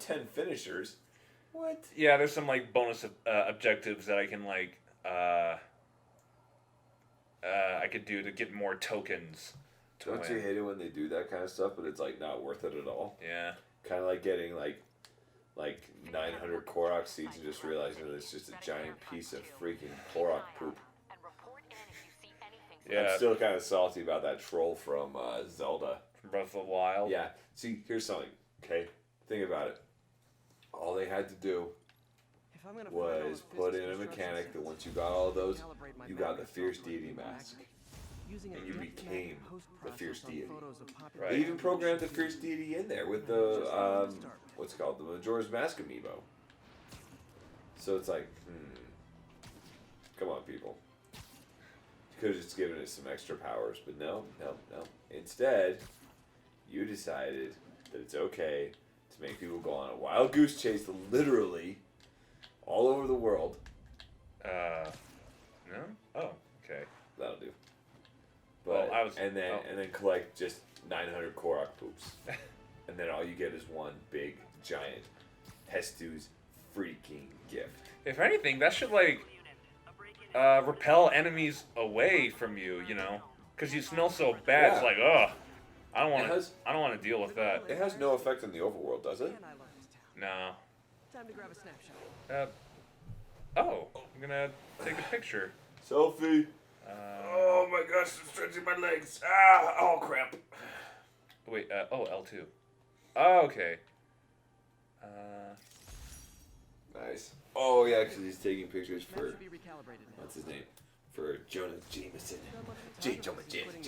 10 finishers. What? Yeah, there's some like bonus objectives that I can like I could do to get more tokens. Don't you hate it when they do that kind of stuff, but it's like not worth it at all? Yeah. Kind of like getting like 900 Korok seeds and just realizing that it's just a giant piece of freaking Korok poop. Yeah. I'm still kind of salty about that troll from Zelda. From Breath of the Wild. Yeah. See, here's something. Okay, think about it. All they had to do was put in a mechanic that once you got all those, you got the Fierce Deity mask. And you became the Fierce Deity. Right. They even programmed the Fierce Deity in there with the, what's it called? The Majora's Mask amiibo. So it's like, come on, people. You could have just given it some extra powers, but no. Instead, you decided that it's okay to make people go on a wild goose chase literally all over the world. No? Oh, okay. That'll do. But, and then collect just 900 Korok poops. And then all you get is one big, giant Hestu's freaking gift. If anything, that should, like, repel enemies away from you, you know? Because you smell so bad, It's like, ugh. I don't want to deal with that. It has no effect on the overworld, does it? No. Time to grab a snapshot. I'm gonna take a picture. Selfie. Oh my gosh, I'm stretching my legs. Ah, oh crap. Wait, L2. Oh, okay. Nice. Oh yeah, because he's taking pictures for, what's his name? For Jonah Jameson. J. Jonah Jameson.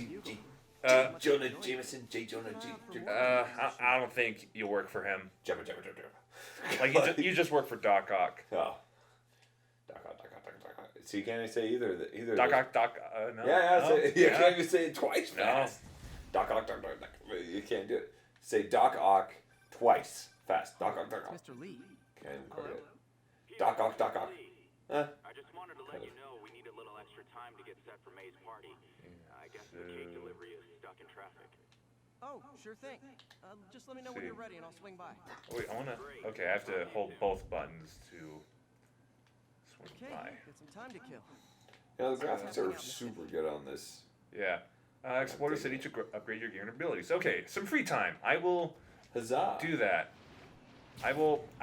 Jonah Jameson. J. Jonah G. I don't think you work for him. Jabba. Like, you just work for Doc Ock. Oh. Doc Ock. So you can't even say either. Doc Ock, no. You can't even say it twice fast. Doc Ock. You can't do it. Say Doc Ock twice fast. Doc Ock. Mr. Lee. Can't even quote it. Doc Ock. I just wanted to let you know we need a little extra time to get set for May's party. I guess the cake delivery is stuck in traffic. Oh, sure thing. Just let me know when you're ready and I'll swing by. Wait, okay, I have to hold both buttons to swing by. Get some time to kill. Yeah, the graphics are super good on this. Yeah. Explore the city to upgrade your gear and abilities. Okay, some free time. I will do that. I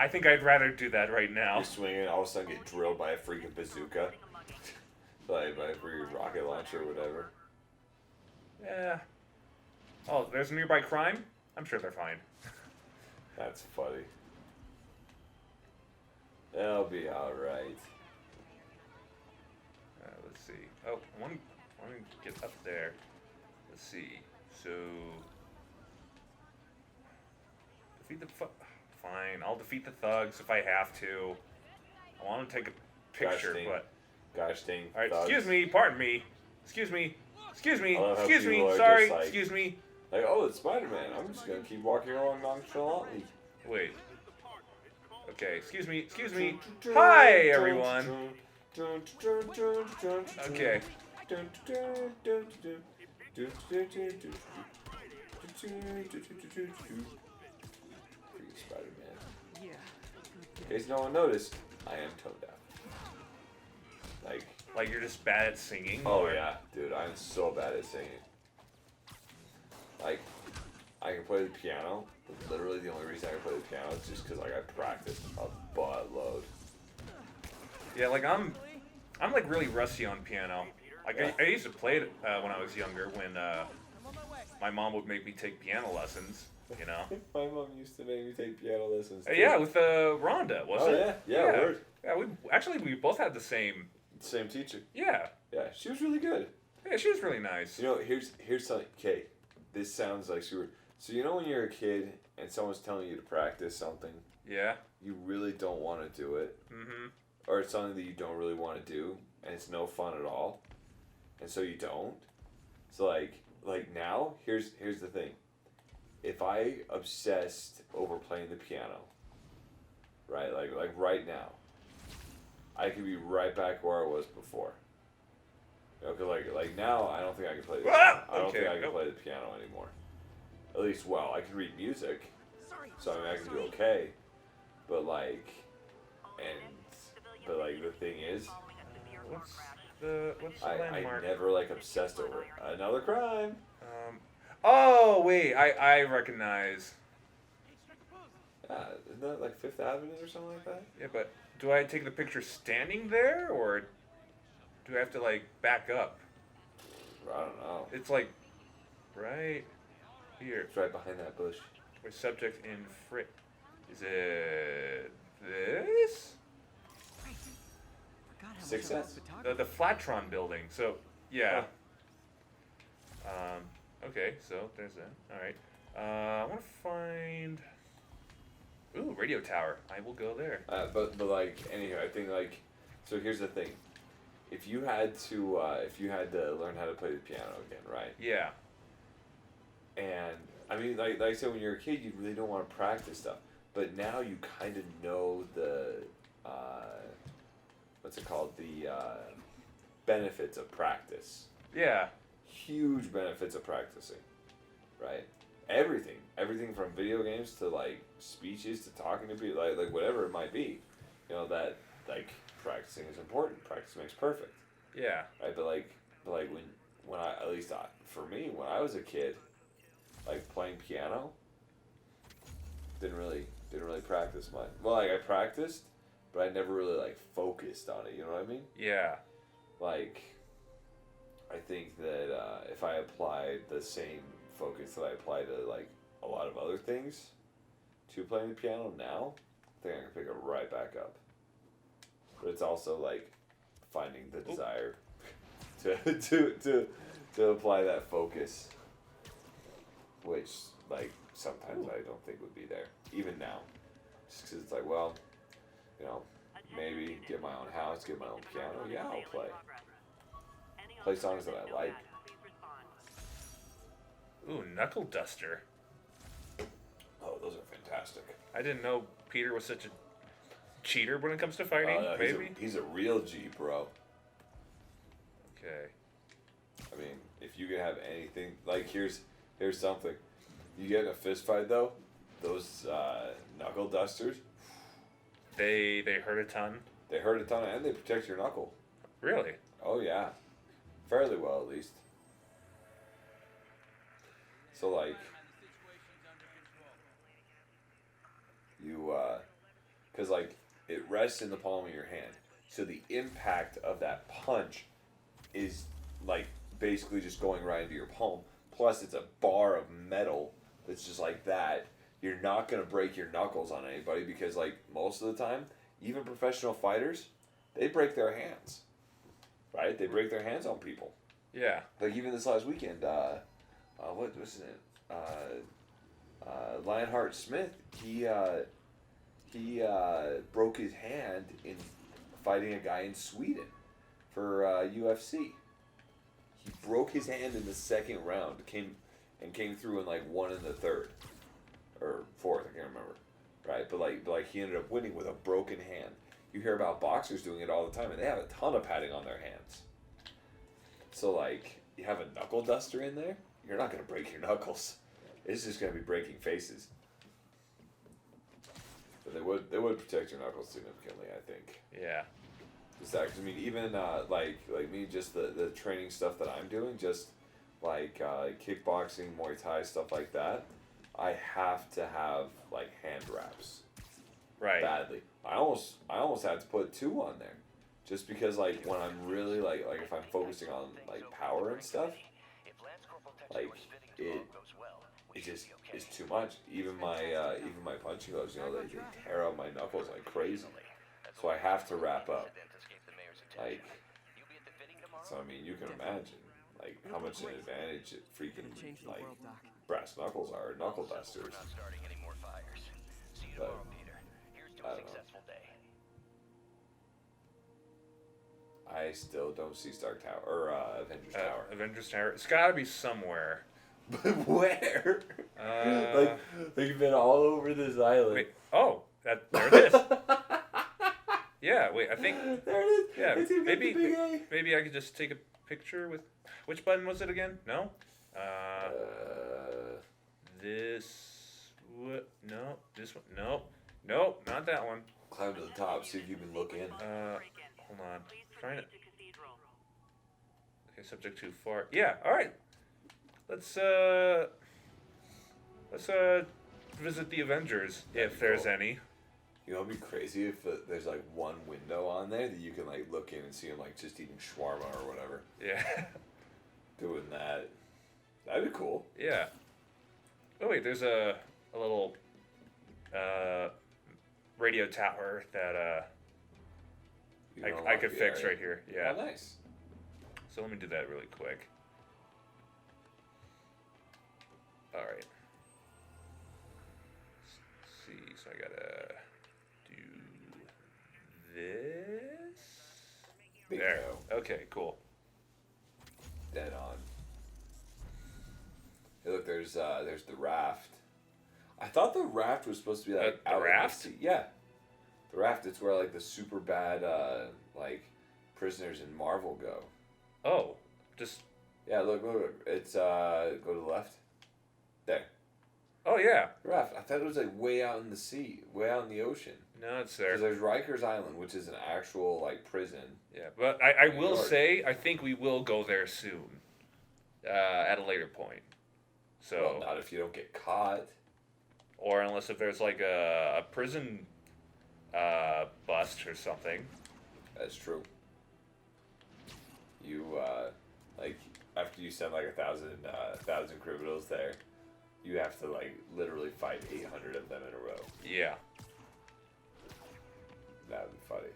think I'd rather do that right now. You're swinging, all of a sudden get drilled by a freaking bazooka. by a freaking rocket launcher or whatever. Yeah. Oh, there's a nearby crime? I'm sure they're fine. That's funny. They'll be alright. Let's see. Oh, I want to get up there. Let's see. So... defeat the... Fine, I'll defeat the thugs if I have to. I want to take a picture, but... Gosh dang. Alright, thugs. excuse me, pardon me. Excuse me, sorry, like, excuse me. Like, oh, it's Spider-Man. I'm just gonna keep walking along nonchalantly. Wait. Okay, excuse me. Hi, everyone. Okay. Spider-Man. In case no one noticed, I am tone deaf. Like you're just bad at singing? Oh or? yeah, dude, I'm so bad at singing. Like, I can play the piano, but literally the only reason I can play the piano is just because like I practiced a buttload. Yeah, like I'm like really rusty on piano. Like I used to play it when I was younger when my mom would make me take piano lessons. You know. My mom used to make me take piano lessons. Too. Yeah, with Rhonda, wasn't it? Yeah. Word. Yeah, we both had the same teacher. Yeah. Yeah, she was really good. Yeah, she was really nice. You know, here's something. Okay, this sounds like super. So you know when you're a kid and someone's telling you to practice something. Yeah. You really don't want to do it. Mm-hmm. Or it's something that you don't really want to do, and it's no fun at all, and so you don't. So like now, here's the thing. If I obsessed over playing the piano, right, like right now, I could be right back where I was before. You know, 'cause like now, I don't think I can play. I don't think I can play the piano anymore. At least, well, I can read music, so I mean I can do okay. but like, but like the thing is, What's the I landmark? never like obsessed over it. Another crime. Oh wait, I recognize. Yeah, isn't that like Fifth Avenue or something like that? Yeah, but do I take the picture standing there, or do I have to like back up? I don't know. It's like right here. It's right behind that bush. Wait, subject in frit. Is it this? Forgot how Six much I love Sense? The photography. Flatron building. So yeah. Okay, so there's that. All right. I want to find. Ooh, radio tower. I will go there. But like anyway, I think like, so here's the thing. If you had to learn how to play the piano again, right? Yeah. And I mean, like I said, when you're a kid, you really don't want to practice stuff. But now you kind of know the, what's it called? The benefits of practice. Yeah. Huge benefits of practicing, right? Everything from video games to like speeches to talking to people, like whatever it might be. You know that like practicing is important. Practice makes perfect. Yeah. Right, but like when I, at least for me, when I was a kid, like playing piano, didn't really practice much. Well, like I practiced, but I never really like focused on it. You know what I mean? Yeah. Like, I think that if I applied the same focus that I apply to like a lot of other things to playing the piano now, I think I can pick it right back up. But it's also like finding the desire to apply that focus, which like sometimes I don't think would be there even now, just because it's like, well, you know, maybe get my own house, get my own piano. Yeah, I'll play songs that I like. Ooh, knuckle duster. Oh, those are fantastic. I didn't know Peter was such a cheater when it comes to fighting. No, Maybe. he's a real G, bro. Okay. I mean, if you can have anything, like here's something. You get in a fist fight though, those knuckle dusters, They hurt a ton. they hurt a ton and they protect your knuckle. Really? Oh yeah, fairly well at least. So like, you, cause like it rests in the palm of your hand, so the impact of that punch is like basically just going right into your palm. Plus, it's a bar of metal that's just like that. You're not gonna break your knuckles on anybody because like most of the time, even professional fighters, they break their hands. Right? They break their hands on people. Yeah. Like even this last weekend, what was it? Lionheart Smith, he broke his hand in fighting a guy in Sweden for UFC. He broke his hand in the second round, came through and like won in the third or fourth, I can't remember. Right, but like he ended up winning with a broken hand. You hear about boxers doing it all the time, and they have a ton of padding on their hands. So like, you have a knuckle duster in there, you're not gonna break your knuckles. It's just gonna be breaking faces. But they would protect your knuckles significantly, I think. Yeah. Just that, 'cause I mean, even like me, just the training stuff that I'm doing, just like kickboxing, Muay Thai, stuff like that. I have to have like hand wraps. Right. Badly. I almost had to put 2 on there, just because like when I'm really like if I'm focusing on like power and stuff, like it just is too much. Even my punching gloves, you know, they tear out my knuckles like crazy. So I have to wrap up. Like, so I mean, you can imagine like how much an advantage freaking like brass knuckles are, knuckle dusters. But, I don't know. I still don't see Stark Tower or Avengers Tower. Avengers Tower. It's got to be somewhere. But where? Like they've been all over this island. Wait. Oh, there it is. Yeah. Wait. I think. There it is. Yeah. It's even Maybe. the big A. Maybe I could just take a picture with. Which button was it again? No. This. What? No. This one. No. Nope. Not that one. Climb to the top, see if you can look in. Hold on. Trying to. Okay, subject too far. Yeah. All right. Let's visit the Avengers if there's any. You know, it'd be crazy if there's like one window on there that you can like look in and see them like just eating shawarma or whatever. Yeah. Doing that. That'd be cool. Yeah. Oh wait, there's a little radio tower that I could fix right here. Yeah. Oh, nice. So let me do that really quick. All right. Let's see. So I gotta do this. There. Okay. Cool. Dead on. Hey, look, there's the raft. I thought the raft was supposed to be like the out raft? in the sea. Yeah. The raft. It's where like the super bad like prisoners in Marvel go. Oh, just. Yeah. Look. It's go to the left. There. Oh yeah. The raft. I thought it was like way out in the sea, way out in the ocean. No, it's there. Because there's Riker's Island, which is an actual like prison. Yeah, but I New will York. say I think we will go there soon. At a later point. So. Well, not if you don't get caught. Or unless if there's like a prison bust or something. That's true. You like after you send like 1,000 criminals there, you have to like literally fight 800 of them in a row. Yeah. That'd be funny.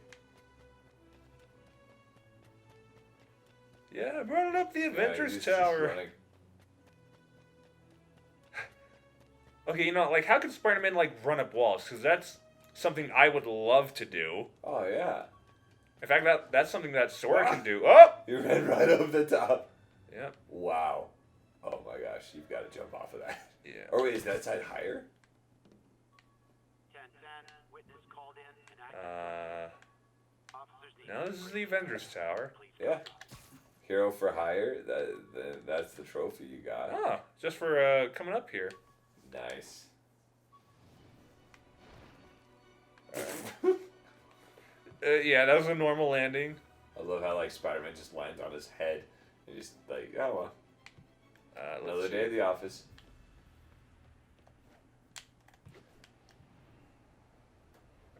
Yeah, I'm running up the Avengers just Tower. running. Okay, you know, like how can Spider-Man like run up walls? Because that's something I would love to do. Oh yeah. In fact, that's something that Sora can do. Oh! You ran right over the top. Yep. Wow. Oh my gosh, you've got to jump off of that. Yeah. Or wait, is that side higher? 10-10, witness called in and officers need No, this is the Avengers Tower. Yeah. Hero for hire. That's the trophy you got. Ah, just for coming up here. Nice. Yeah, that was a normal landing. I love how like Spider-Man just lands on his head and just like, oh well. Another Let's day at see. the office.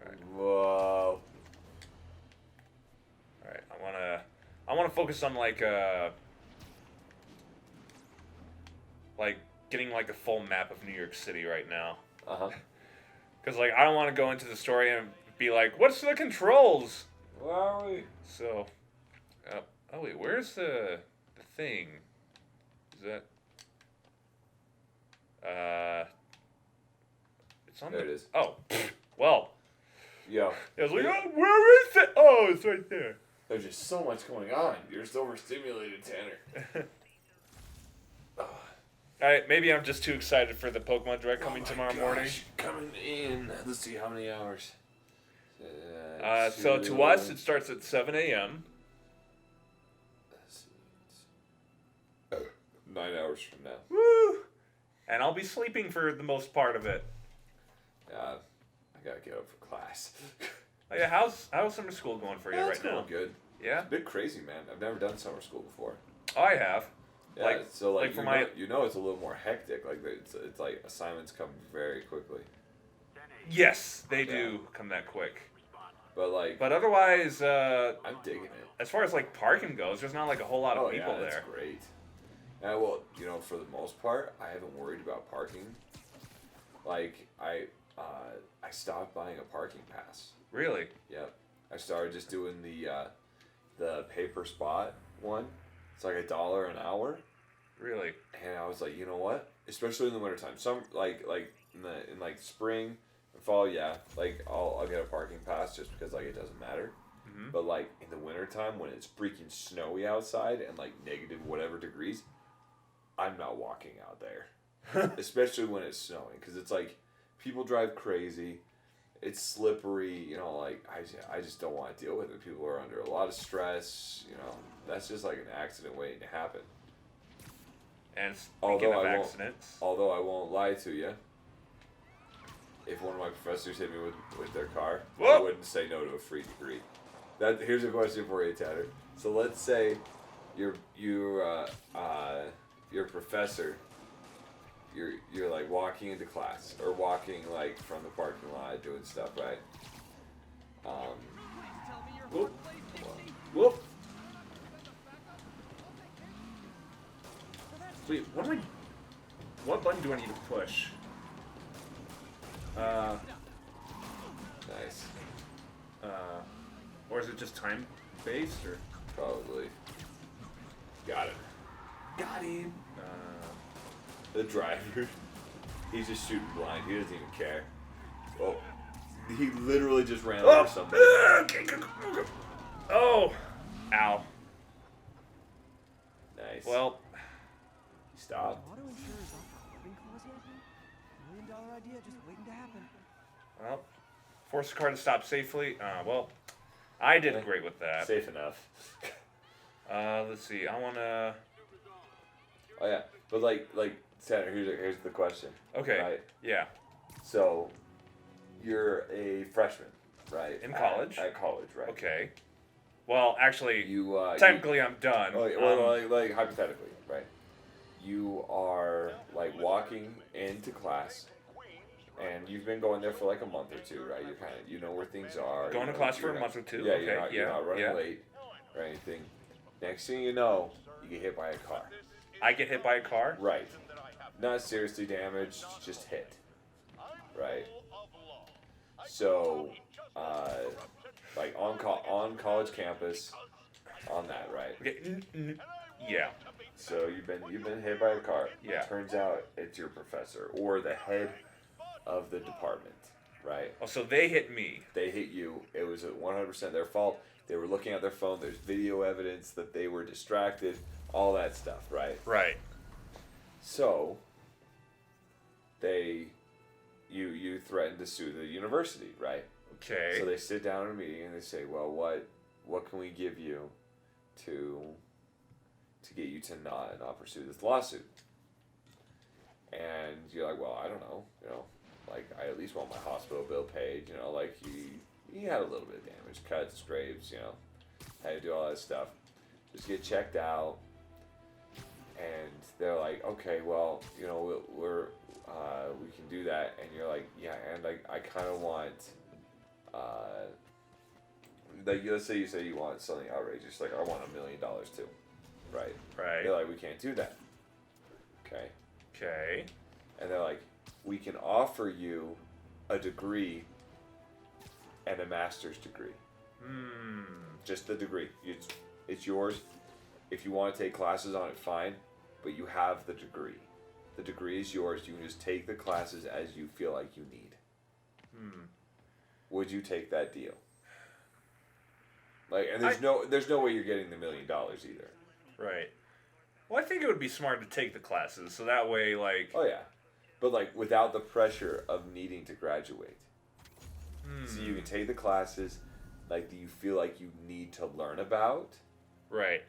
Alright. Whoa. All right, I wanna focus on like getting like a full map of New York City right now. Uh-huh. Cause like I don't want to go into the story and be like, what's the controls? Where are we? So, oh wait, where's the thing? Is that? It's on There the. it is. Oh, well. Yo. I was like, oh, where is it? Oh, it's right there. There's just so much going on. You're just overstimulated, Tanner. Alright, maybe I'm just too excited for the Pokemon Direct coming Oh my tomorrow gosh, morning. Coming in. Let's see how many hours. So to us, it starts at 7 a.m. 9 hours from now. Woo! And I'll be sleeping for the most part of it. I gotta get up for class. Oh, yeah, how's summer school going for you That's right now? going good. Yeah? It's a bit crazy, man. I've never done summer school before. Oh, I have. Yeah, Like- so like, like for you know it's a little more hectic. Like it's like assignments come very quickly. Yes, they do come that quick. But like, But otherwise, I'm digging it. as far as like parking goes, there's not like a whole lot of Oh people yeah, that's there. great. And well, you know, for the most part, I haven't worried about parking. Like I stopped buying a parking pass. Really? Yep. I started just doing the paper spot one. It's like $1 an hour. Really? And I was like, you know what? Especially in the wintertime. Some like in like spring and fall, yeah. Like I'll get a parking pass just because like it doesn't matter. Mm-hmm. But like in the wintertime when it's freaking snowy outside and like negative whatever degrees, I'm not walking out there. Especially when it's snowing, because it's like people drive crazy. It's slippery, you know, like I just don't want to deal with it. People are under a lot of stress, you know. That's just like an accident waiting to happen. And speaking Although of I won't- accidents, Although I won't lie to you, if one of my professors hit me with their car, I Whoa. wouldn't say no to a free degree. Here's a question for you, Tanner. So let's say your professor, you're like walking into class or walking like from the parking lot doing stuff, right? Whoop. Whoop. Wait, what button do I need to push? Nice. Or is it just time based or? Probably. Got it. Got him. The driver, he's just shooting blind. He doesn't even care. Oh, he literally just ran over somebody. Oh, ow. Nice. Well, Stop. Auto insurers off living clause yet? $1 million idea just waiting to happen. well, force the car to stop safely. Well, I did great with that. Safe enough. Let's see. I wanna. Oh yeah, but like Tanner, here's the question. Okay. Right. Yeah. So, you're a freshman, right? In college. At college, right? Okay. Well, actually, You technically, I'm done. Oh, well, like hypothetically, right? You are like walking into class, and you've been going there for like a month or two, right? You know where things are. Going to class for a month or two. Yeah, Okay. you're not running late or anything. Next thing you know, you get hit by a car. I get hit by a car. Right. Not seriously damaged, just hit. Right. So, like on college campus, on that, right? Okay. Yeah. So you've been hit by a car. Yeah. Turns out it's your professor or the head of the department, right? Oh, so they hit me. They hit you. It was 100% their fault. They were looking at their phone. There's video evidence that they were distracted. All that stuff, right? Right. So you threaten to sue the university, right? Okay. So they sit down in a meeting and they say, well, what can we give you to get you to not pursue this lawsuit? And you're like, well, I don't know, like I at least want my hospital bill paid, like he had a little bit of damage, cuts, scrapes, had to do all that stuff. Just get checked out. And they're like, okay, well, we can do that. And you're like, yeah, and I kind of want, like, let's say you say you want something outrageous, like I want $1 million too, right? Right. They're like, we can't do that. Okay. Okay. And they're like, we can offer you a degree and a master's degree. Just the degree. It's yours. If you want to take classes on it, fine. But you have the degree. The degree is yours. You can just take the classes as you feel like you need. Would you take that deal? Like, and there's no way you're getting the $1 million either. Right. Well, I think it would be smart to take the classes, so that way, like. Oh yeah, but like without the pressure of needing to graduate. So you can take the classes, like, that you feel like you need to learn about. Right.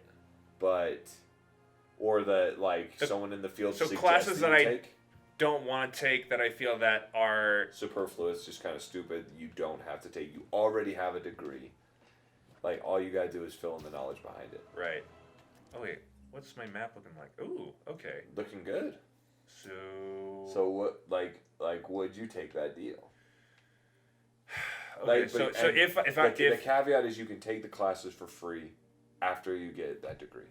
But, or that like someone in the field so suggests classes that I take. don't want to take that I feel that are Superfluous, just kind of stupid. You don't have to take. You already have a degree. Like, all you gotta do is fill in the knowledge behind it. right. Oh wait, what's my map looking like? Ooh, okay. Looking good. So what, like, would you take that deal? okay, Like, so but- so and if the caveat is you can take the classes for free after you get that degree.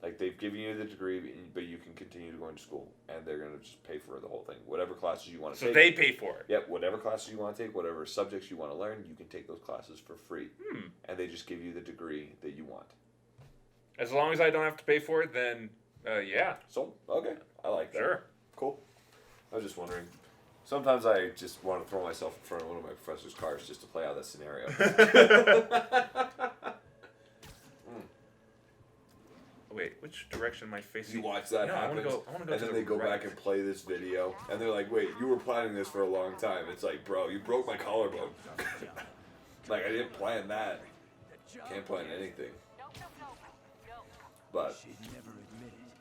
Like, they've given you the degree, but you can continue to go into school, and they're gonna just pay for the whole thing. Whatever classes you want to so take. they pay for it. Yep, whatever classes you want to take, whatever subjects you want to learn, you can take those classes for free. And they just give you the degree that you want. As long as I don't have to pay for it, then yeah, So, okay, I like that. sure. Cool. I was just wondering. Sometimes I just want to throw myself in front of one of my professor's cars just to play out that scenario. Wait, which direction am I facing? You watch that No, I happen, wanna go and to then the they go right. back and play this video, and they're like, "Wait, you were planning this for a long time." It's like, bro, you broke my collarbone. Like, I didn't plan that. Can't plan anything. But She'd never admit it,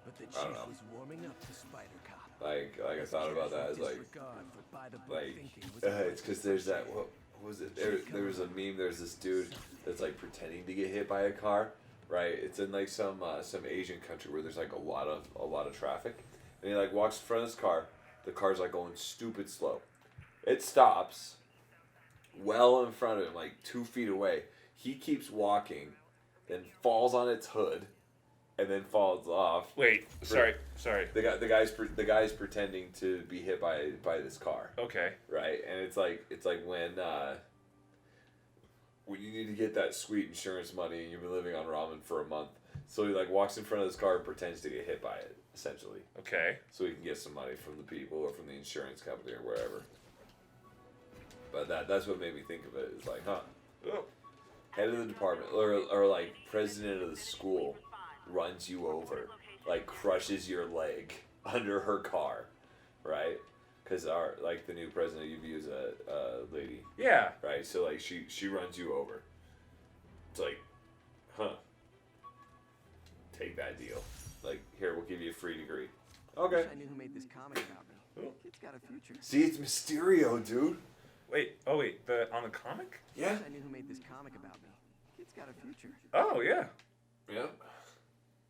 but the I don't chief know. was warming up to Spider Cop. Like I thought about that. It's like it's because there's that. What was it? There was a meme. There's this dude that's like pretending to get hit by a car. Right. It's in like some Asian country where there's like a lot of traffic, and he like walks in front of his car. The car's like going stupid slow. It stops. Well in front of him, like 2 feet away. He keeps walking, then falls on its hood, and then falls off. Wait, sorry. The guy's pretending to be hit by this car. Okay. Right, and it's like when you need to get that sweet insurance money and you've been living on ramen for a month, so he like walks in front of this car and pretends to get hit by it, essentially. Okay. So he can get some money from the people or from the insurance company or wherever. But that's what made me think of it. It's like, huh? Oh. Head of the department or like president of the school runs you over, like crushes your leg under her car, right? Because the new president of UV is a lady. Yeah. Right. So like she runs you over. It's like, huh? Take that deal. Like, here, we'll give you a free degree. Okay. I knew who made this comic about me. Kid's got a future. See, it's Mysterio, dude. Wait, on the comic? Yeah. I knew who made this comic about me. Kid's got a future. Oh, yeah. Yep.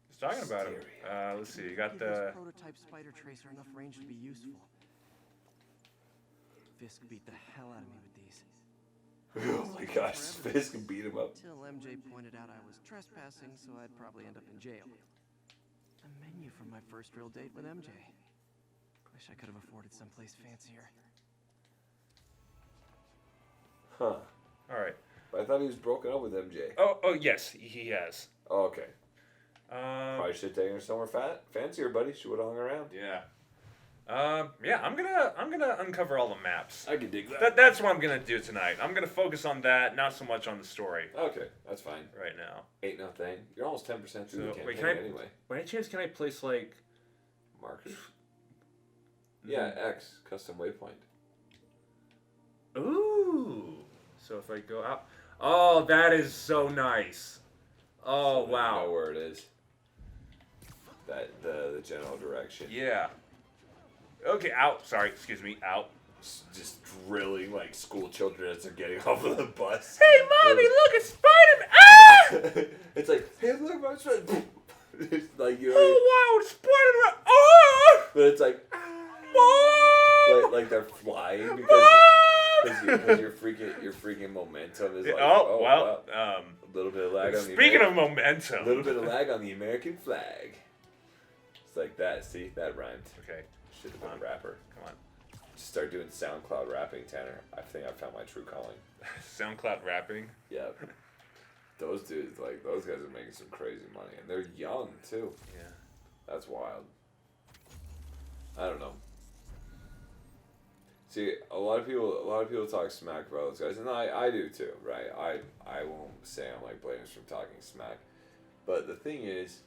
He's talking about him. Let's see, you got the... prototype spider tracer enough range to be useful. Fisk beat the hell out of me with these. Oh my gosh, Fisk can beat him up. Till MJ pointed out I was trespassing, so I'd probably end up in jail. A menu from my first real date with MJ. Wish I could have afforded someplace fancier. Huh. Alright. But I thought he was broken up with MJ. Oh, yes, he has. Oh, okay. Probably should have taken her somewhere fancier, buddy. She would have hung around. Yeah. Yeah, I'm gonna uncover all the maps. I can dig that. That's what I'm gonna do tonight. I'm gonna focus on that, not so much on the story. Okay, that's fine. Right now. Ain't no thing. You're almost 10% through the campaign wait, can I, anyway. By any chance, can I place like Markers? Yeah, X, custom waypoint. Ooh. So if I go out, oh, that is so nice. Oh, so wow. You know where it is. That the general direction. Yeah. Okay, out. Sorry, excuse me, out. Just drilling like school children as they're getting off of the bus. Hey, mommy, look, it's Spider-Man! Ah! It's like, hey, look, my friend. It's like, you know. Oh, wow, it's Spider-Man! Oh! But it's like, Mom! like they're flying because your freaking momentum is like. Well, a little bit of lag on the. Speaking of momentum. A little bit of lag on the American flag. It's like that. See, that rhymed. Okay. Should have been a rapper. Come on. Just start doing SoundCloud rapping, Tanner. I think I found my true calling. SoundCloud rapping. Yeah. Those dudes, like, those guys are making some crazy money, and they're young too. Yeah. That's wild. I don't know. See, a lot of people talk smack about those guys, and I do too, right? I won't say I'm like blameless from talking smack, but the thing is,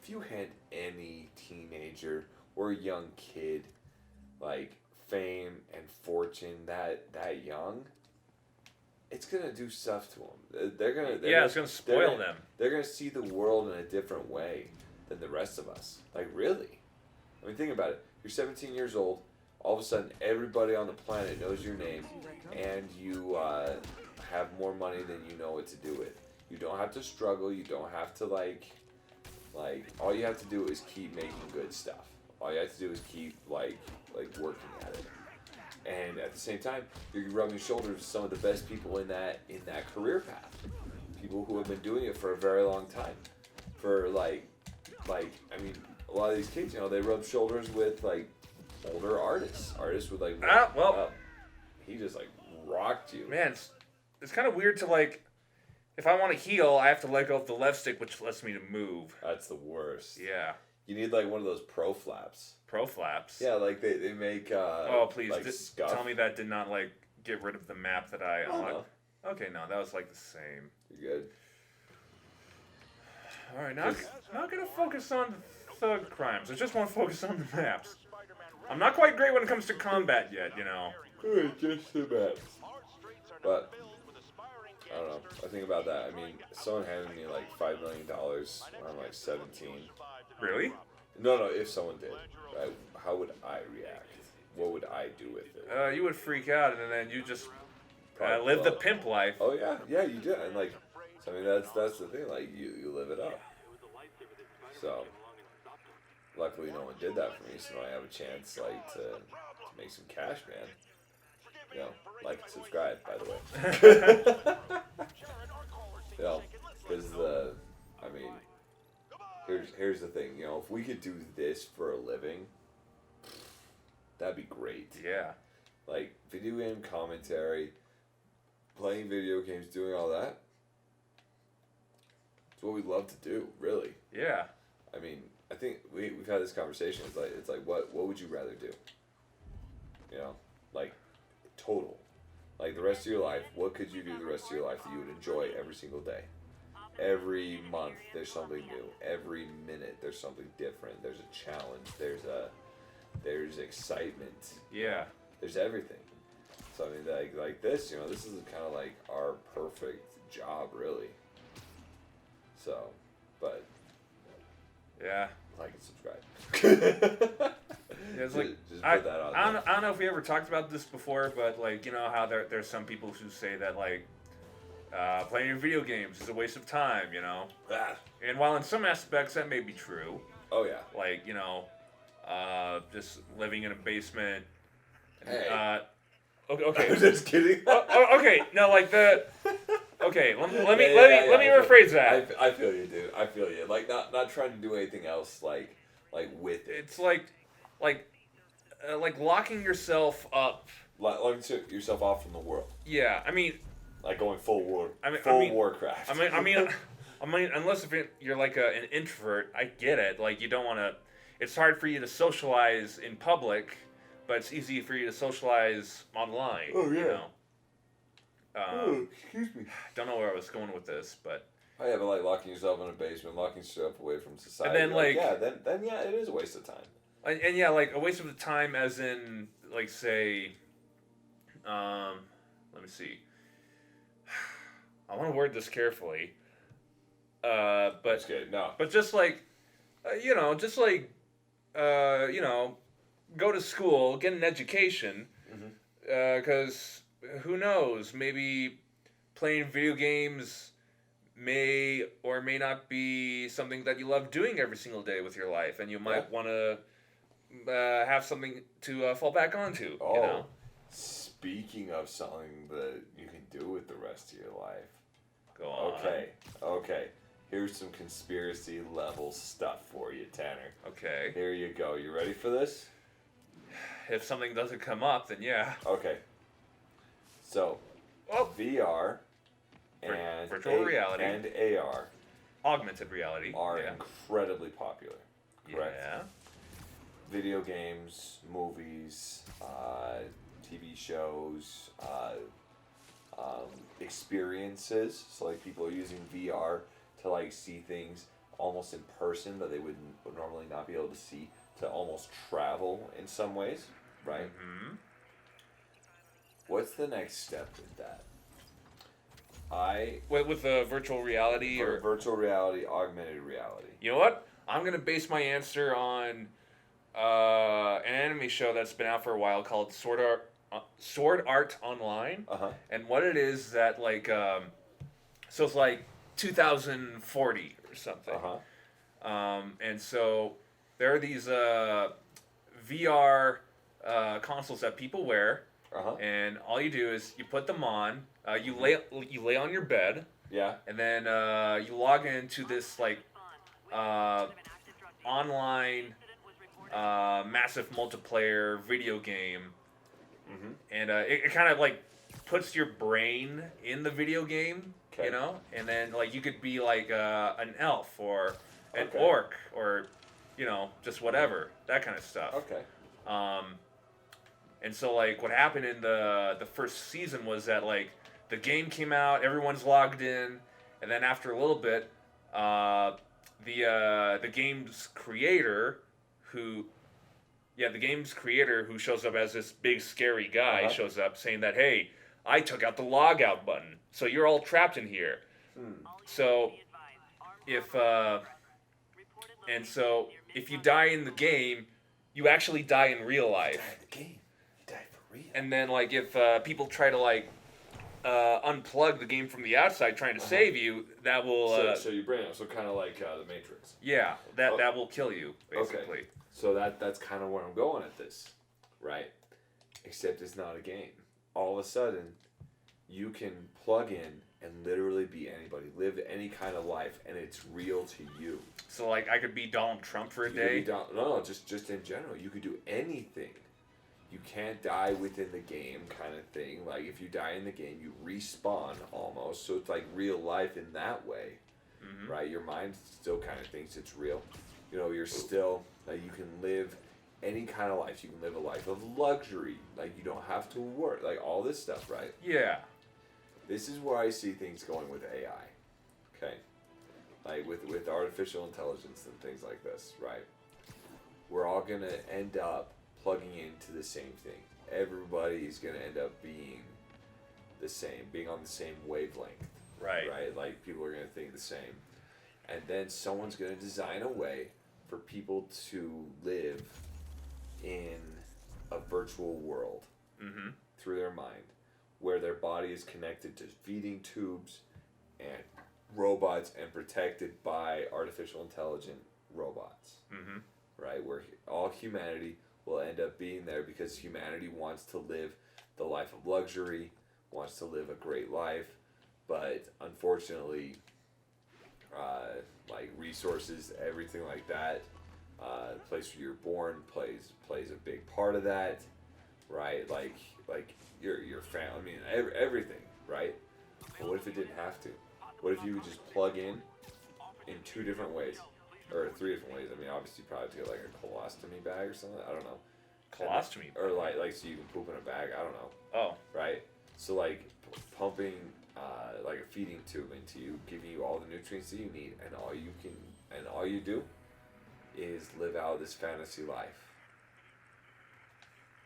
if you hand any teenager or young kid like fame and fortune that young, it's gonna do stuff to them. It's gonna spoil them. They're gonna see the world in a different way than the rest of us. Like, really? I mean, think about it. You're 17 years old. All of a sudden, everybody on the planet knows your name, and you have more money than you know what to do with. You don't have to struggle. You don't have to like. All you have to do is keep making good stuff. All you have to do is keep like working at it. And at the same time, you're rubbing shoulders with some of the best people in that career path. People who have been doing it for a very long time. For I mean, a lot of these kids, you know, they rub shoulders with like older artists with like. He just like rocked you. Man, it's kind of weird to like. If I want to heal, I have to let go of the left stick, which lets me to move. That's the worst. Yeah. You need like one of those pro flaps. Pro flaps? Yeah, like they make. Oh please! Like tell me that did not like get rid of the map that I unlocked. No. Okay, no, that was like the same. You're good. All right, now not gonna focus on the thug crimes. I just want to focus on the maps. I'm not quite great when it comes to combat yet, you know. Good, just the maps. But I don't know. I think about that. I mean, someone handed me like $5 million when I'm like 17. Really? No, if someone did, right, how would I react? What would I do with it? You would freak out, and then you just Probably live the blow. pimp life. Oh yeah, you do, and like, so, I mean that's the thing. Like you live it up. So, luckily no one did that for me, so now I have a chance like to make some cash, man. You know, like and subscribe, by the way. You know, because I mean, here's the thing. You know, if we could do this for a living, that'd be great. Yeah. Like video game commentary, playing video games, doing all that. It's what we love to do, really. Yeah. I mean, I think we've had this conversation. It's like what would you rather do? You know, like total, like the rest of your life. What could you do the rest of your life that you would enjoy every single day? Every month there's something new. Every minute there's something different. There's a challenge. There's excitement. Yeah. There's everything. So I mean, like this, you know, this is kind of like our perfect job, really. So, but Yeah. like and subscribe. Yeah, it's like just I put that on don't, there. I don't know if we ever talked about this before, but like you know how there's some people who say that like playing video games is a waste of time, you know. Ah. And while in some aspects that may be true, Oh yeah. like you know, just living in a basement. Hey. Okay. I'm just kidding. Okay. No, like the. Okay. Let me Yeah, let me I feel- rephrase that. I feel you, dude. I feel you. Like not trying to do anything else. Like with it. It's like locking yourself up. Locking yourself off from the world. Yeah. I mean, Like going full war. I mean- Warcraft. I mean, unless if you're like an introvert, I get it. Like you don't want to. It's hard for you to socialize in public, but it's easy for you to socialize online. Oh, yeah. You know? Excuse me. Don't know where I was going with this, but Oh yeah, but like locking yourself in a basement, locking yourself away from society. And then, like- yeah, then yeah, it is a waste of time. and yeah, like a waste of the time, as in like say, let me see. I want to word this carefully. But That's good. No. But just like, go to school, get an education, because who knows, maybe playing video games may or may not be something that you love doing every single day with your life, and you might want to have something to fall back onto. Oh, You know? speaking of something that you can do with the rest of your life. Go on. Okay. Here's some conspiracy level stuff for you, Tanner. Okay. Here you go. You ready for this? If something doesn't come up, then yeah. Okay. So, Oh, VR and virtual reality. and AR augmented reality. are yeah. incredibly popular. Correct. Yeah. Video games, movies, TV shows, experiences. So like people are using VR to like see things almost in person that they would normally not be able to see, to almost travel in some ways, right? Hmm. What's the next step with that? With the virtual reality or virtual reality, augmented reality. you know what? I'm gonna base my answer on an anime show that's been out for a while called Sword Art Online. Uh-huh. And what it is that like so it's like 2040 or something. Uh-huh. And so there are these VR consoles that people wear, Uh-huh. and all you do is you put them on. You lay on your bed, Yeah. and then you log into this like online massive multiplayer video game, Mm-hmm. and it kind of like puts your brain in the video game, Okay. you know, and then like you could be like an elf or an Okay. orc or you know just whatever, that kind of stuff. Okay. And so like what happened in the first season was that like the game came out, everyone's logged in, and then after a little bit, the game's creator who shows up as this big scary guy Uh-huh. shows up saying that, hey, I took out the log out button, so you're all trapped in here. if you die in the game, you actually die in real life. You die in the game. You die for real. And then like if people try to like unplug the game from the outside trying to save you, that will so you bring it. So kind of like the Matrix. yeah, that will kill you basically. Okay. So that's kind of where I'm going at this, right? Except it's not a game. All of a sudden, you can plug in and literally be anybody, live any kind of life, and it's real to you. So like I could be Donald Trump for a You day. could be no, just in general. You could do anything. You can't die within the game, kind of thing. Like if you die in the game, you respawn almost. So it's like real life in that way, right? Your mind still kind of thinks it's real. You know, you're still like you can live any kind of life. You can live a life of luxury. Like you don't have to work. Like all this stuff, right? Yeah. This is where I see things going with AI. Okay, like with artificial intelligence and things like this, right? We're all gonna end up plugging into the same thing. Everybody's gonna end up being the same, being on the same wavelength. Right. Right? Like people are gonna think the same. And then someone's gonna design a way for people to live in a virtual world through their mind, where their body is connected to feeding tubes and robots and protected by artificial intelligent robots. Right? Where all humanity will end up being there because humanity wants to live the life of luxury, wants to live a great life, but unfortunately, like resources, everything like that, the place where you're born plays a big part of that, right? Like your family, I mean everything, right? But what if it didn't have to? What if you would just plug in 2 different ways, or 3 different ways? I mean, obviously you probably have to get like a colostomy bag or something. I don't know. Colostomy. Or like so you can poop in a bag. I don't know. Oh. Right. So like pumping like a feeding tube into you, giving you all the nutrients that you need, and all you do is live out this fantasy life.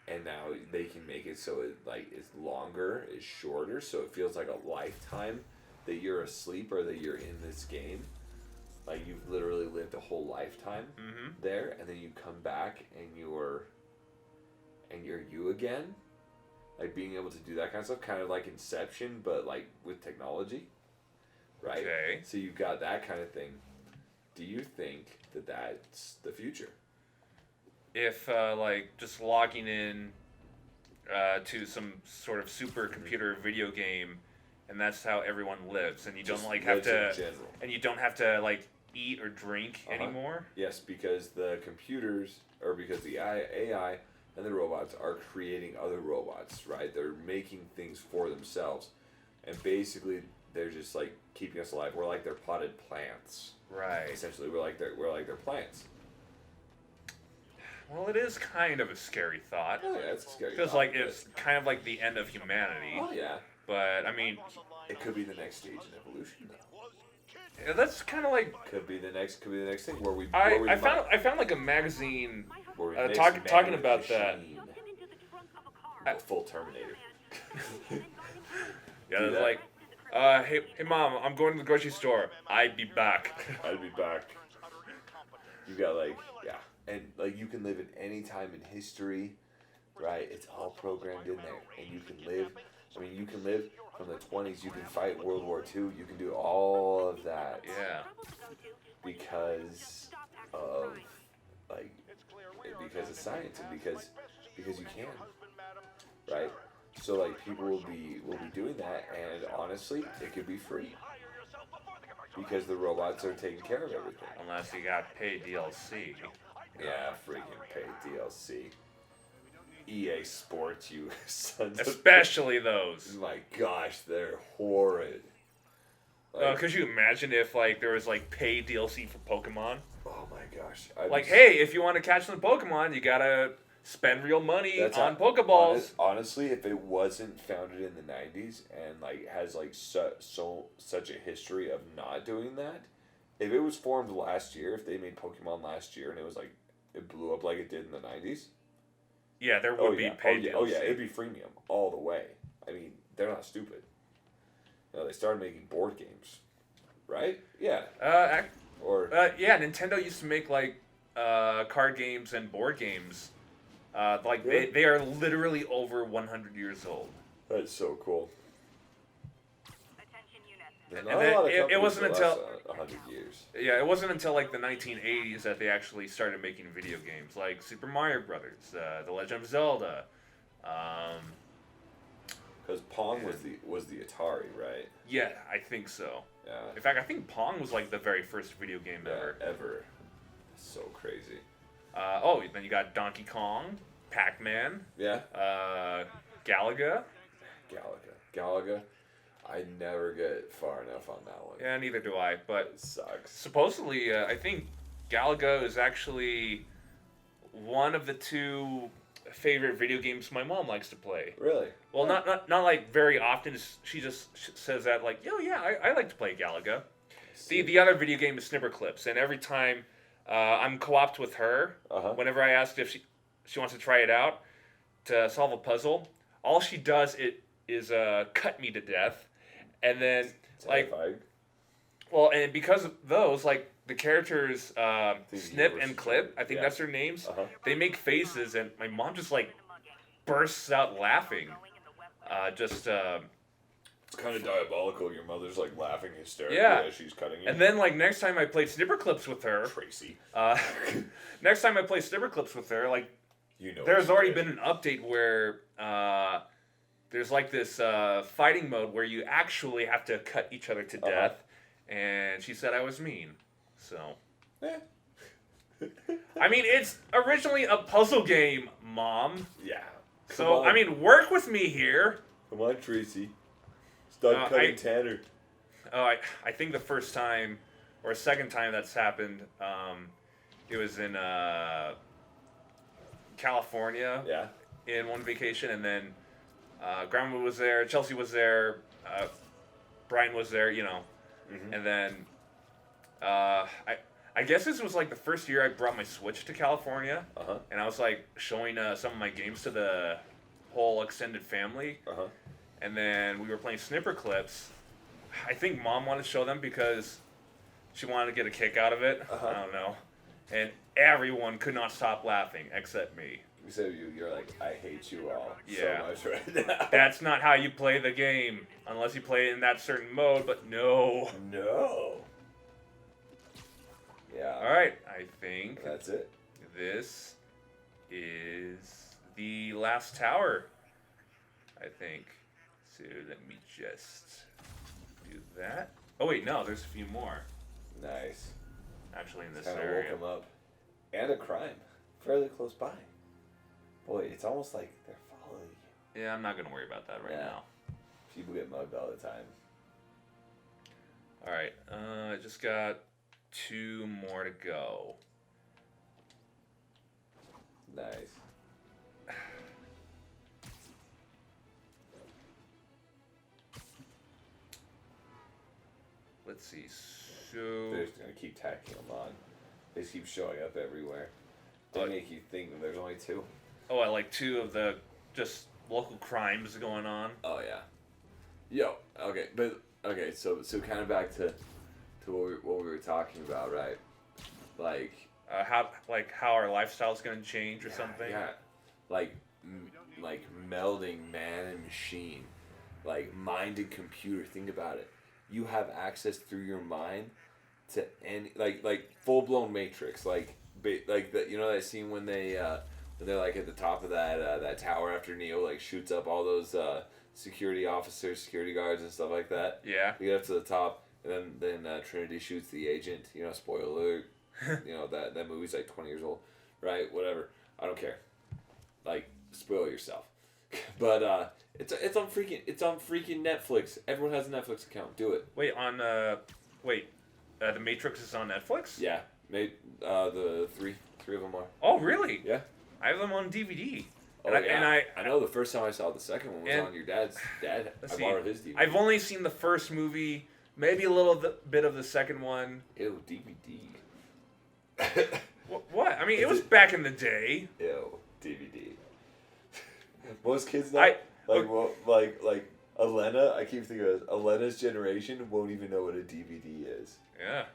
And now they can make it so it like is longer, is shorter, so it feels like a lifetime that you're asleep or that you're in this game. Like you've literally lived a whole lifetime there, and then you come back and you're you again. Like being able to do that kind of stuff, kind of like Inception, but like with technology, right? Okay. So you've got that kind of thing. Do you think that that's the future? If like just logging in to some sort of supercomputer video game, and that's how everyone lives, and you don't like have to, and you don't have to like eat or drink anymore. Yes, because the computers, or because the AI and the robots are creating other robots, right? They're making things for themselves, and basically they're just like keeping us alive. We're like their potted plants. Right. Essentially, we're like their plants. Well, it is kind of a scary thought. Oh yeah, it's a scary. Feels thought, like it's kind of like the end of humanity. Oh yeah. But I mean, it could be the next stage in evolution, though. Yeah, that's kind of like. Could be the next thing where we. I found like a magazine talking about that. Full Terminator. Yeah, it's like, hey mom, I'm going to the grocery store. I'd be back. I'd be back. You got like and like you can live in any time in history, right? It's all programmed in there, and you can live. I mean, you can live from the 20s. You can fight World War II. You can do all of that. Yeah. Because of because of science and because you can, right? So like people will be doing that, and honestly, it could be free because the robots are taking care of everything. Unless you got paid DLC. Yeah, freaking paid DLC. EA Sports, you sons Especially those. My gosh, they're horrid. Like, could you imagine if like there was like paid DLC for Pokemon? Oh my gosh. Like, hey, if you want to catch some Pokemon, you gotta spend real money on Pokeballs. Honestly, if it wasn't founded in the 90s and like has like such a history of not doing that, if it was formed last year, if they made Pokemon last year and it was like it blew up like it did in the 90s. Yeah, there would be paid DLC. Oh yeah, it'd be freemium all the way. I mean, they're not stupid. You know, they started making board games, right? Yeah. Yeah, Nintendo used to make like card games and board games. Like Really? they are literally over 100 years old. That's so cool. Attention units. There's And not then a lot of it companies wasn't that until- last 100 years. Yeah, it wasn't until like the 1980s that they actually started making video games, like Super Mario Brothers, The Legend of Zelda. Because Pong was the Atari, right? Yeah, I think so. Yeah. In fact, I think Pong was like the very first video game ever. Ever. So crazy. Then you got Donkey Kong, Pac-Man, Yeah. Galaga. Galaga. I never get far enough on that one. Yeah, neither do I. But It sucks. supposedly, I think Galaga is actually one of the two favorite video games my mom likes to play. Really? Well, not like very often. She just says that like, yo, yeah, I like to play Galaga. The other video game is Snipper Clips, and every time I'm co-opted with her, Uh-huh. whenever I ask if she wants to try it out to solve a puzzle, all she does is cut me to death, and then like, Terrifying. well, and because of those, like the characters These Snip universes and Clip, are- I think yeah. that's their names. Uh-huh. They make faces, and my mom just like bursts out laughing. It's kind of diabolical. Your mother's like laughing hysterically Yeah. as she's cutting you. And then like next time I played Snipper Clips with her, Tracy. next time I play Snipper Clips with her, like You know. there's what already she been did. an update where there's like this fighting mode where you actually have to cut each other to Uh-huh. death, and she said I was mean. So Eh. I mean, it's originally a puzzle game, Mom. Yeah. So Come on. I mean, work with me here. Come on, Tracy. Stop cutting I- Tanner. Oh, I think the first time or second time that's happened, it was in California Yeah. in one vacation, and then Grandma was there, Chelsea was there, Brian was there, you know, Mhm. and then I guess this was like the first year I brought my Switch to California, Uh-huh. and I was like showing some of my games to the whole extended family. Uh-huh. And then we were playing Snipper Clips. I think Mom wanted to show them because she wanted to get a kick out of it. Uh-huh. I don't know. And everyone could not stop laughing except me. So you're like, I hate you all Yeah. so much right now. That's not how you play the game. Unless you play it in that certain mode, but no. No. Yeah. Alright, I think That's it. this is the last tower. I think. So let me just do that. Oh wait, no, there's a few more. Nice. Actually in this Kind of area. woke him up. And a crime. Fairly close by. Boy, it's almost like they're following you. Yeah, I'm not gonna worry about that right Yeah. now. People get mugged all the time. Alright, I just got 2 more to go. Nice. Let's see. So They're just gonna keep tacking them on. They just keep showing up everywhere. They Oh. make you think that there's only 2. I like 2 of the just local crimes going on. Oh yeah. Yo. Okay. But okay. So kind of back to what we were talking about, right? Like. How our lifestyle's gonna change or Yeah, something. Yeah. Like melding man and machine, like mind and computer. Think about it. You have access through your mind to any like full blown Matrix. Like that. You know that scene when they're like at the top of that tower after Neo like shoots up all those security officers, security guards, and stuff like that. Yeah. You get up to the top, and then Trinity shoots the agent. You know, spoiler alert. You know that movie's like 20 years old, right? Whatever. I don't care. Like, spoil yourself. But it's on freaking Netflix. Everyone has a Netflix account. Do it. Wait, The Matrix is on Netflix? Yeah. Made the three of them are. Oh, really? Yeah. I have them on DVD. Oh, And yeah. I know the first time I saw the second one was and- on your dad's dad. Let's I see. borrowed his DVD. I've only seen the first movie, maybe a little bit of the second one. Ew, DVD. What? I mean, it was back in the day. Ew, DVD. Most kids now, I- like Elena. I keep thinking of Elena's generation won't even know what a DVD is. Yeah.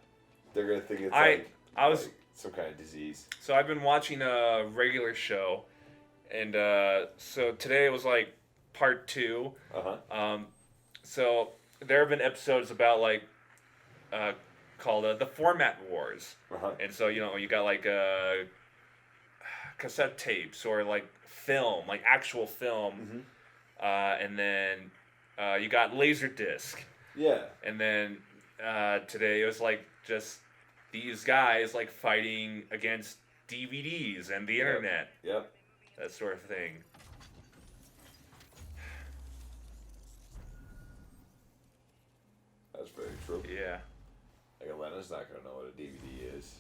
They're gonna think it's I like was like Some kind of disease. So I've been watching a regular show, and so today was like part 2. So there have been episodes about like called the format wars, and so you got like cassette tapes or like film, like actual film, and then you got laser disc. Yeah. And then today it was like just these guys like fighting against DVDs and the internet. Yep. That sort of thing. That's very true. Yeah. Like Elena's not gonna know what a DVD is.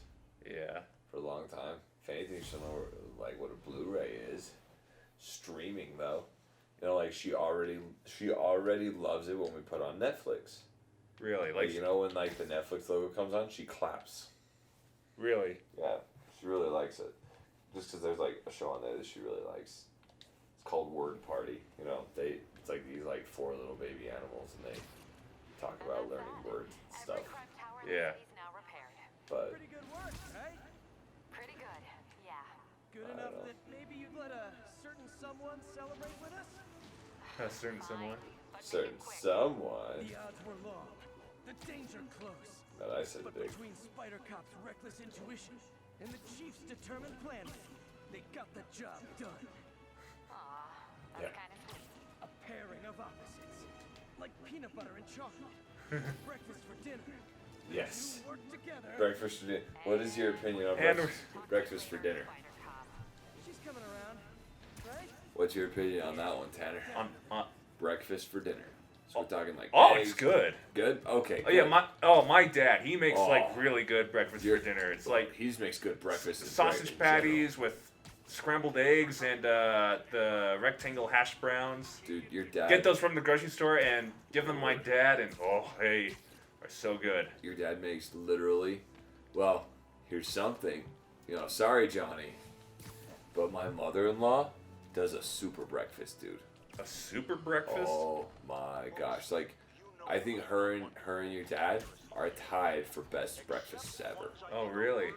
Yeah. For a long time. If anything, she'll know like what a Blu-ray is. Streaming though, like she already loves it when we put on Netflix. Really? Like when like the Netflix logo comes on, she claps. Really? Yeah, she really likes it. Just because there's like a show on there that she really likes. It's called Word Party. It's like these like 4 little baby animals and they talk about learning words and stuff. Yeah. But Pretty good work, right? Pretty good, yeah. Good enough that maybe you'd let a certain someone celebrate with us? A certain someone. certain someone. The odds were long. The danger close. That I said But big. between Spider Cop's reckless intuition and the Chief's determined plan, they got the job done. Aw, that's Yeah. kind of sweet. A pairing of opposites. Like peanut butter and chocolate. Breakfast for dinner. Yes. You work together. Breakfast for dinner. What is your opinion on And breakfast for dinner? Spider Cop. She's coming around, right? What's your opinion on that one, Tanner? On Breakfast for dinner. So we're talking like oh, eggs. it's good. Good? Okay. Oh yeah, good. my dad, he makes like Oh. really good breakfast Your- for dinner. It's like he makes good breakfast. and sausage bread in patties with scrambled eggs and the rectangle hash browns. general. Dude, your dad. Get those from the grocery store and give them to my dad, and oh hey, are so good. Your dad makes literally. Well, here's something. Sorry, Johnny, but my mother-in-law does a super breakfast, dude. A super breakfast? Oh my gosh! Like, I think her and your dad are tied for best breakfasts ever. Oh really?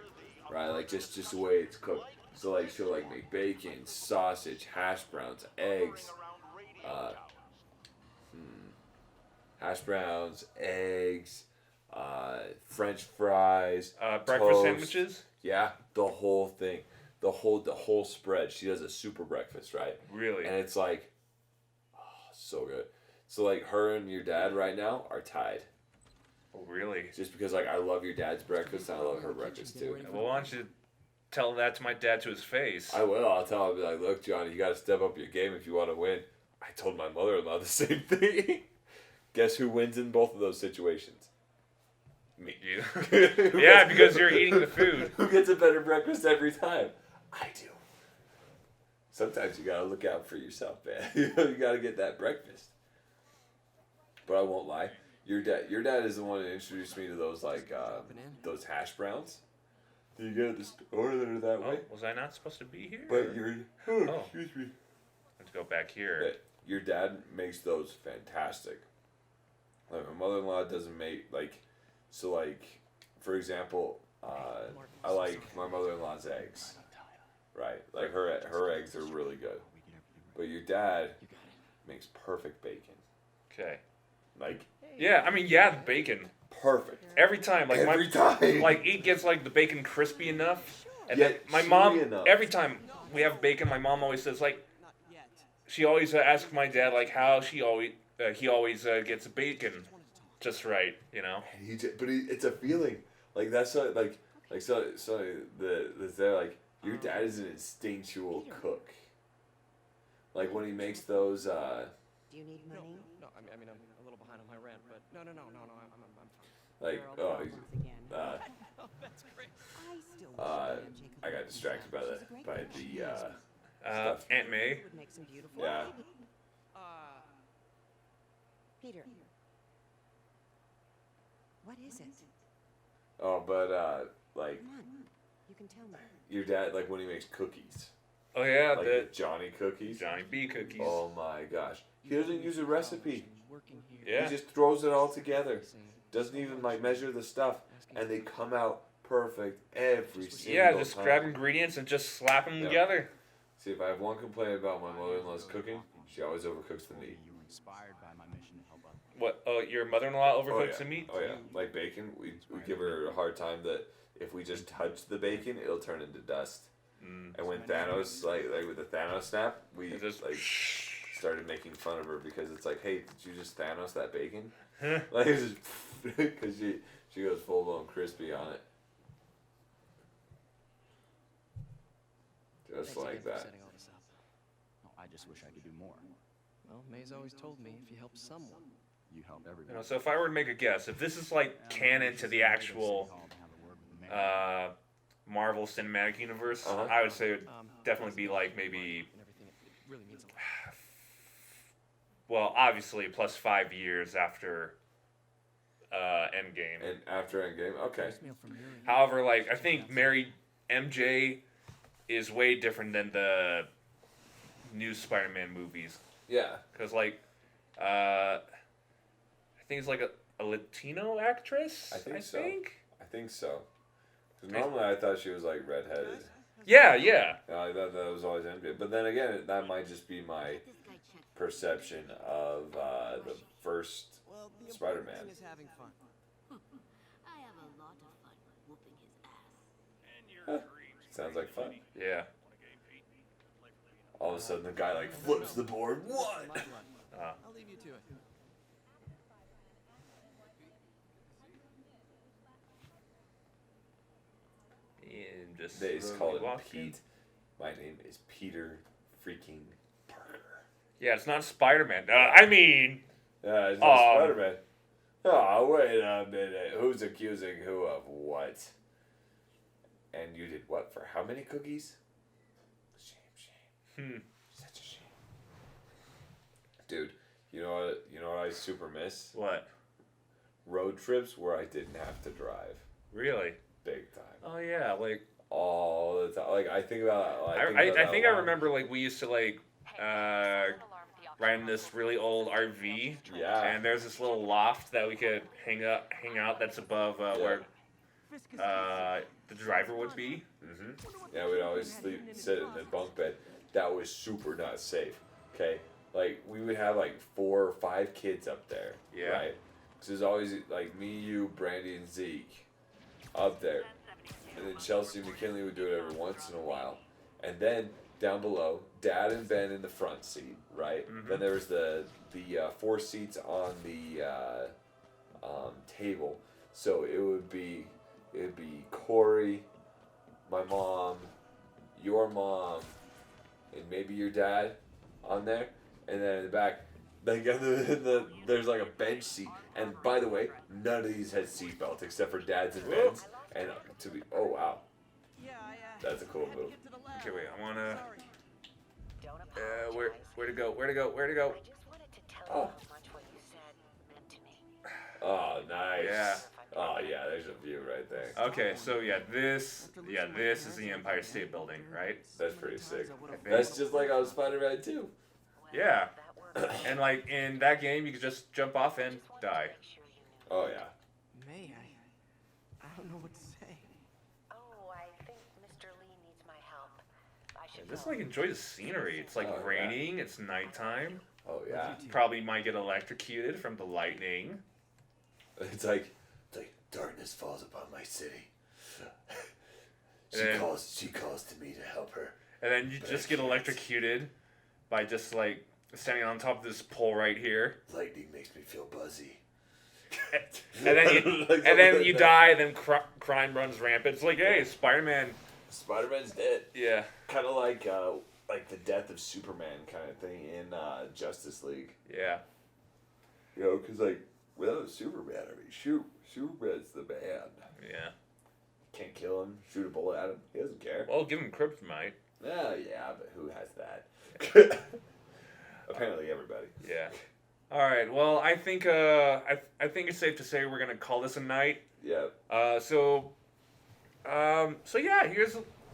Right? Like just the way it's cooked. So like she'll like make bacon, sausage, hash browns, eggs, hash browns, eggs, French fries, Breakfast toast. sandwiches? Yeah, the whole thing, the whole spread. She does a super breakfast, right? Really? And it's like, oh, so good. So like her and your dad right now are tied. Oh really? Just because like I love your dad's breakfast and I love her breakfast too. Well, why don't you tell that to my dad to his face? I will. I'll tell him, be like, look, Johnny, you got to step up your game if you want to win. I told my mother-in-law the same thing. Guess who wins in both of those situations? Me. You. Who Yeah, gets- because you're eating the food. Who gets a better breakfast every time? I do. Sometimes you gotta look out for yourself, man. You gotta get that breakfast. But I won't lie. Your dad is the one that introduced me to those those hash browns. Do you get at the store that are that Oh, way? was I not supposed to be here? But excuse me. Let's go back here. That your dad makes those fantastic. Like my mother-in-law doesn't make for example, I like my mother-in-law's eggs, right? Like her eggs are really good, but your dad makes perfect bacon. Okay. Like Yeah, I mean, yeah, the bacon. perfect Every time, like every time. like it gets like the bacon crispy enough, and Yeah, then my chewy mom enough. every time we have bacon, my mom always says like Not yet. she always asks my dad like how he always gets the bacon just right, you know. It's a feeling. Like that's so they're like your dad is an instinctual cook. Like when he makes those. Do you need money? No, I mean, I'm a little behind on my rent, but no, I'm fine. Like, oh, he's, Oh, that's great. I still wish MJ could I got work distracted by with us. the She's a great actress. stuff. Aunt May. Would make some beautiful Yeah. baby- Peter. What is it? Oh, but like Come on. You can tell me. your dad, like when he makes cookies, Oh yeah, like the the Johnny cookies. Johnny B cookies. Oh my gosh, he doesn't use a recipe. Working here. Yeah. He just throws it all together. Doesn't even like measure the stuff, and they come out perfect every single Yeah, just time. grab ingredients and just slap them Yep. together. See, if I have one complaint about my mother-in-law's cooking, she always overcooks the meat. What? Oh, your mother-in-law Oh overcooks yeah. the meat? Oh yeah. Like bacon, we give her a hard time that if we just touch the bacon, it'll turn into dust. And when Thanos, like with the Thanos snap, we It's just like started making fun of her because it's like, hey, did you just Thanos that bacon? Like, it's just because she goes full blown crispy on it, just Thanks like again for that. setting all this up. Oh, I just wish I could do more. Well, May's always told me if you help someone. You help everyone. You know, so if I were to make a guess, if this is like canon to the actual Marvel Cinematic Universe, Uh-huh. I would say it would definitely be like maybe, And everything, it really means a lot. well, obviously plus 5 years after Endgame. And after Endgame, okay. Voicemail from Yuri. However, like I think Mary MJ is way different than the new Spider-Man movies, Yeah. because like I think it's like a Latino actress. I think so. I think so. 'Cause normally I thought she was like redheaded. Yeah, yeah. I thought that was always MJ. But then again, that might just be my perception of the first Well, the Spider-Man. important thing is having fun. I have a lot of fun whooping his ass. Sounds like fun. Yeah. All of a sudden, the guy like flips the board. What? My blood. Ah. I'll leave you to it. And just They just slowly call him walk in. Pete. My name is Peter freaking Parker. Yeah, it's not Spider-Man. I mean, Yeah, it's not Spider-Man. Oh, wait a minute. Who's accusing who of what? And you did what for how many cookies? Shame. Such a shame. Dude, you know what I super miss? what? Road trips where I didn't have to drive. Really? Big time. Oh yeah, like All the time. Like I think about I think I remember like we used to like rent this really old RV. Yeah. And there's this little loft that we could hang out that's above where the driver would be. Yeah, we'd always sit in the bunk bed. That was super not safe. Okay, like we would have like 4 or 5 kids up there. Yeah. Right. So there's always like me, you, Brandy, and Zeke up there, and then Chelsea and McKinley would do it every once in a while, and then down below, Dad and Ben in the front seat. Right. Then there was the 4 seats on the table. So it would be Corey, my mom, your mom, and maybe your dad on there, and then in the back, like there's like a bench seat. And by the way, none of these had seatbelts except for Dad's and Ben's. And oh wow, Yeah, that's a cool move. Okay, wait, I wanna. Where to go? Where to go? Where to go? I just wanted to tell you how much what you said meant to me. Oh nice. Yeah. Oh yeah, there's a view right there. Okay, so this is the Empire State Building, right? That's pretty sick. think. That's just like on Spider-Man 2. Yeah. And like in that game, you could just jump off and die. Oh yeah. May, I don't know what to say. Oh, I think Mr. Lee needs my help. I should Just go. like enjoy the scenery. It's like Oh, yeah. raining. It's nighttime. Oh yeah. Probably might get electrocuted from the lightning. It's like darkness falls upon my city. And then- She calls to me to help her. And then you But just I get can't. electrocuted by just like standing on top of this pole right here. Lightning makes me feel buzzy. And then Like you that. die, and then crime runs rampant. It's like, hey, Spider-Man. Spider-Man's dead. Yeah. Kind of like the death of Superman kind of thing in Justice League. Yeah. You know, because like without Superman, I mean, Superman's the man. Yeah. Can't kill him. Shoot a bullet at him. He doesn't care. Well, give him kryptonite. Oh yeah, but who has that? Apparently everybody. Yeah. All right. Well, I think I think it's safe to say we're gonna call this a night. Yeah. So yeah,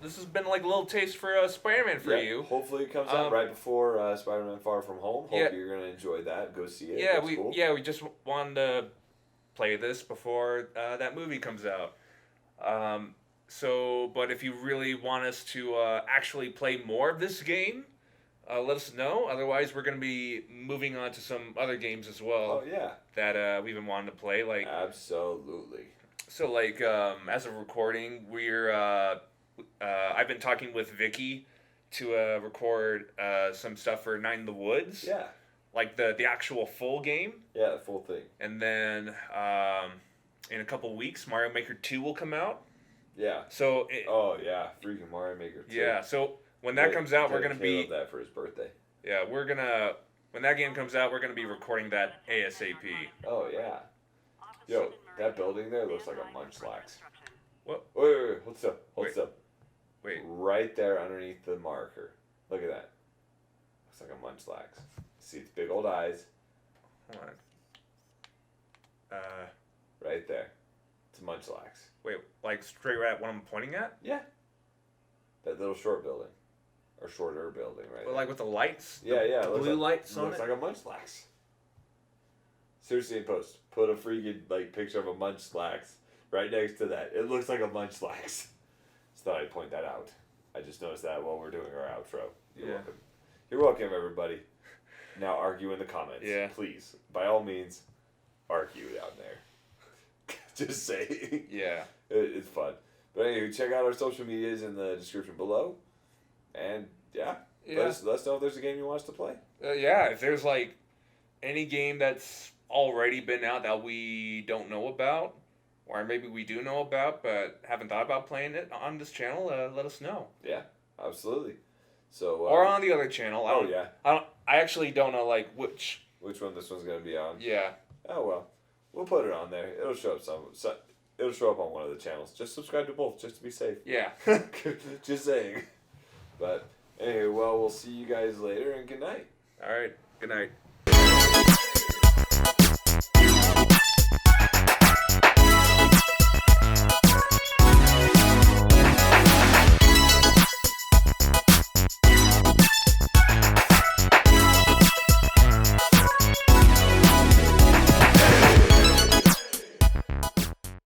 this has been like a little taste for Spider-Man for Yeah, you. Hopefully it comes out right before Spider-Man Far From Home. Hope Yeah. you're gonna enjoy that. Go see it. Yeah, It's cool. we just wanted to play this before that movie comes out. But if you really want us to actually play more of this game, let us know. Otherwise, we're going to be moving on to some other games as well. Oh, yeah. That we've been wanting to play. Like, absolutely. So, like, as of recording, I've been talking with Vicky to record some stuff for Night in the Woods. Yeah. Like the actual full game. Yeah, the full thing. And then in a couple weeks, Mario Maker 2 will come out. Yeah. So. Oh yeah, freaking Mario Maker 2. Yeah. So when that comes out, we're gonna be. that for his birthday. Yeah, when that game comes out, we're gonna be recording that ASAP. Oh yeah. Yo, that building there looks like a Munchlax. What? Wait, hold still. Hold still. Wait. Right there underneath the marker. Look at that. Looks like a Munchlax. See its big old eyes. Hold on. Right there. It's a Munchlax. Wait, like straight at what I'm pointing at? Yeah. That little short building. Or shorter building, right? But like with the lights? Yeah, yeah. Blue lights on it? Looks like a Munchlax. Seriously, in post. Put a freaking picture of a Munchlax right next to that. It looks like a Munchlax. Just thought I'd point that out. I just noticed that while we're doing our outro. You're welcome. You're welcome, everybody. Now argue in the comments. Yeah. Please. By all means, argue down there. Just saying. Yeah. It's fun. But anyway, check out our social medias in the description below. And let us know if there's a game you want us to play. Yeah, if there's like any game that's already been out that we don't know about, or maybe we do know about but haven't thought about playing it on this channel, let us know. Yeah, absolutely. So or on the other channel. I actually don't know like which one this one's gonna be on. Yeah. Oh well, we'll put it on there. It'll show up it'll show up on one of the channels. Just subscribe to both, just to be safe. Yeah. Just saying. But anyway, well, we'll see you guys later, and good night. All right. Good night.